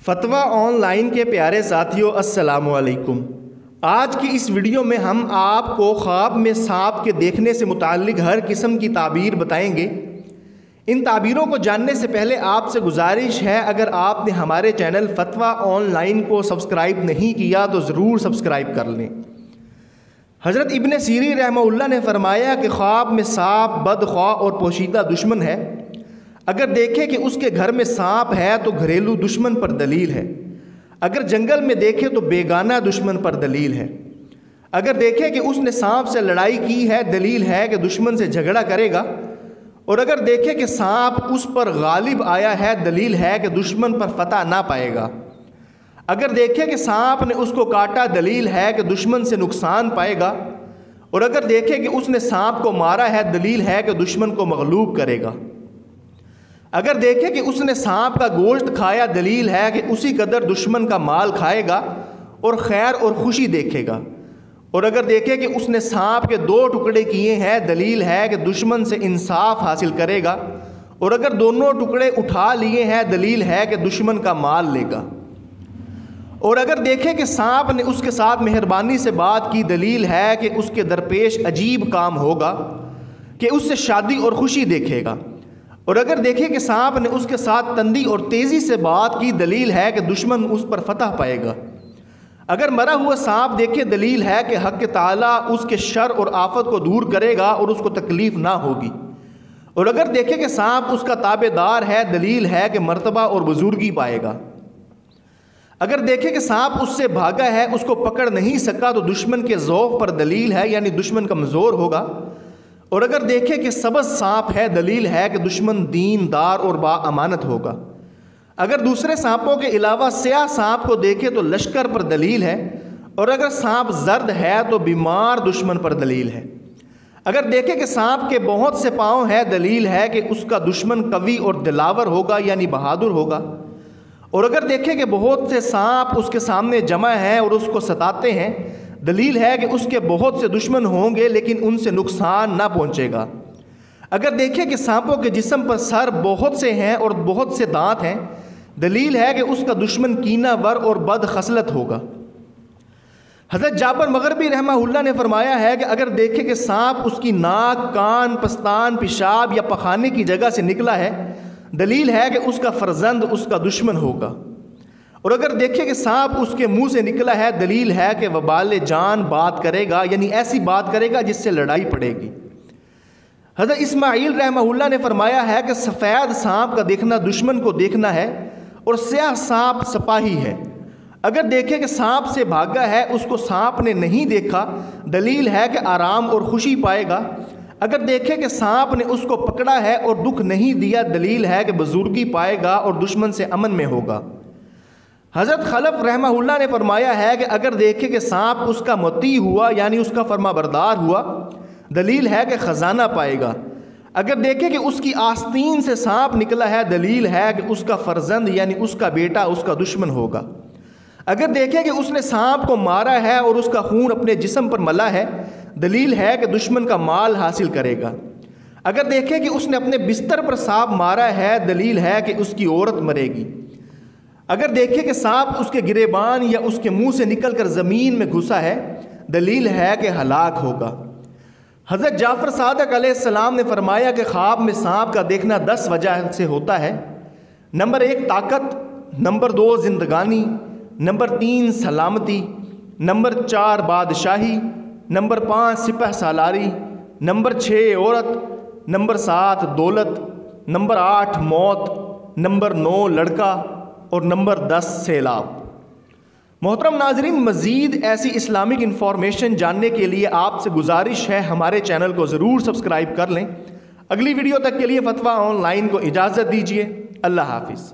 فتویٰ on line کے پیارے ساتھیوں، السلام علیکم۔ آج کی اس ویڈیو میں ہم آپ کو خواب میں سانپ کے دیکھنے سے متعلق ہر قسم کی تعبیر بتائیں گے۔ ان تعبیروں کو جاننے سے پہلے آپ سے گزارش ہے، اگر آپ نے ہمارے چینل فتویٰ آن لائن کو سبسکرائب نہیں کیا تو ضرور سبسکرائب کر لیں۔ حضرت ابن سیرین رحمہ اللہ نے فرمایا کہ خواب میں سانپ بدخواہ اور پوشیدہ دشمن ہے۔ اگر دیکھے کہ اس کے گھر میں سانپ ہے تو گھریلو دشمن پر دلیل ہے۔ اگر جنگل میں دیکھے تو بیگانہ دشمن پر دلیل ہے۔ اگر دیکھے کہ اس نے سانپ سے لڑائی کی ہے، دلیل ہے کہ دشمن سے جھگڑا کرے گا۔ اور اگر دیکھے کہ سانپ اس پر غالب آیا ہے، دلیل ہے کہ دشمن پر فتح نہ پائے گا۔ اگر دیکھے کہ سانپ نے اس کو کاٹا، دلیل ہے کہ دشمن سے نقصان پائے گا۔ اور اگر دیکھے کہ اس نے سانپ کو مارا ہے، دلیل ہے کہ دشمن کو مغلوب کرے گا۔ اگر دیکھے کہ اس نے سانپ کا گوشت کھایا، دلیل ہے کہ اسی قدر دشمن کا مال کھائے گا اور خیر اور خوشی دیکھے گا۔ اور اگر دیکھے کہ اس نے سانپ کے 2 ٹکڑے کیے ہیں، دلیل ہے کہ دشمن سے انصاف حاصل کرے گا۔ اور اگر دونوں ٹکڑے اٹھا لیے ہیں، دلیل ہے کہ دشمن کا مال لے گا۔ اور اگر دیکھے کہ سانپ نے اس کے ساتھ مہربانی سے بات کی، دلیل ہے کہ اس کے درپیش عجیب کام ہوگا کہ اس سے شادی اور خوشی دیکھے گا۔ اور اگر دیکھے کہ سانپ نے اس کے ساتھ تندی اور تیزی سے بات کی، دلیل ہے کہ دشمن اس پر فتح پائے گا۔ اگر مرا ہوا سانپ دیکھے، دلیل ہے کہ حق تعالیٰ اس کے شر اور آفت کو دور کرے گا اور اس کو تکلیف نہ ہوگی۔ اور اگر دیکھے کہ سانپ اس کا تابع دار ہے، دلیل ہے کہ مرتبہ اور بزرگی پائے گا۔ اگر دیکھے کہ سانپ اس سے بھاگا ہے، اس کو پکڑ نہیں سکا، تو دشمن کے ذوق پر دلیل ہے، یعنی دشمن کمزور ہوگا۔ اور اگر دیکھے کہ سبز سانپ ہے، دلیل ہے کہ دشمن دین دار اور با امانت ہوگا۔ اگر دوسرے سانپوں کے علاوہ سیاہ سانپ کو دیکھے تو لشکر پر دلیل ہے۔ اور اگر سانپ زرد ہے تو بیمار دشمن پر دلیل ہے۔ اگر دیکھے کہ سانپ کے بہت سے پاؤں ہے، دلیل ہے کہ اس کا دشمن قوی اور دلاور ہوگا، یعنی بہادر ہوگا۔ اور اگر دیکھے کہ بہت سے سانپ اس کے سامنے جمع ہیں اور اس کو ستاتے ہیں، دلیل ہے کہ اس کے بہت سے دشمن ہوں گے لیکن ان سے نقصان نہ پہنچے گا۔ اگر دیکھے کہ سانپوں کے جسم پر سر بہت سے ہیں اور بہت سے دانت ہیں، دلیل ہے کہ اس کا دشمن کینہ ور اور بد خصلت ہوگا۔ حضرت جابر مغربی رحمہ اللہ نے فرمایا ہے کہ اگر دیکھے کہ سانپ اس کی ناک، کان، پستان، پیشاب یا پخانے کی جگہ سے نکلا ہے، دلیل ہے کہ اس کا فرزند اس کا دشمن ہوگا۔ اور اگر دیکھے کہ سانپ اس کے منہ سے نکلا ہے، دلیل ہے کہ وبال جان بات کرے گا، یعنی ایسی بات کرے گا جس سے لڑائی پڑے گی۔ حضرت اسماعیل رحمہ اللہ نے فرمایا ہے کہ سفید سانپ کا دیکھنا دشمن کو دیکھنا ہے اور سیاہ سانپ سپاہی ہے۔ اگر دیکھے کہ سانپ سے بھاگا ہے، اس کو سانپ نے نہیں دیکھا، دلیل ہے کہ آرام اور خوشی پائے گا۔ اگر دیکھے کہ سانپ نے اس کو پکڑا ہے اور دکھ نہیں دیا، دلیل ہے کہ بزرگی پائے گا اور دشمن سے امن میں ہوگا۔ حضرت خلف رحمہ اللہ نے فرمایا ہے کہ اگر دیکھے کہ سانپ اس کا مطیع ہوا، یعنی اس کا فرما بردار ہوا، دلیل ہے کہ خزانہ پائے گا۔ اگر دیکھے کہ اس کی آستین سے سانپ نکلا ہے، دلیل ہے کہ اس کا فرزند یعنی اس کا بیٹا اس کا دشمن ہوگا۔ اگر دیکھے کہ اس نے سانپ کو مارا ہے اور اس کا خون اپنے جسم پر ملا ہے، دلیل ہے کہ دشمن کا مال حاصل کرے گا۔ اگر دیکھے کہ اس نے اپنے بستر پر سانپ مارا ہے، دلیل ہے کہ اس کی عورت مرے گی۔ اگر دیکھے کہ سانپ اس کے گریبان یا اس کے منہ سے نکل کر زمین میں گھسا ہے، دلیل ہے کہ ہلاک ہوگا۔ حضرت جعفر صادق علیہ السلام نے فرمایا کہ خواب میں سانپ کا دیکھنا 10 وجہ سے ہوتا ہے۔ نمبر 1 طاقت، نمبر 2 زندگانی، نمبر 3 سلامتی، نمبر 4 بادشاہی، نمبر 5 سپہ سالاری، نمبر 6 عورت، نمبر 7 دولت، نمبر 8 موت، نمبر 9 لڑکا اور نمبر 10 سیلاب۔ محترم ناظرین، مزید ایسی اسلامک انفارمیشن جاننے کے لیے آپ سے گزارش ہے ہمارے چینل کو ضرور سبسکرائب کر لیں۔ اگلی ویڈیو تک کے لیے فتویٰ آن لائن کو اجازت دیجیے۔ اللہ حافظ۔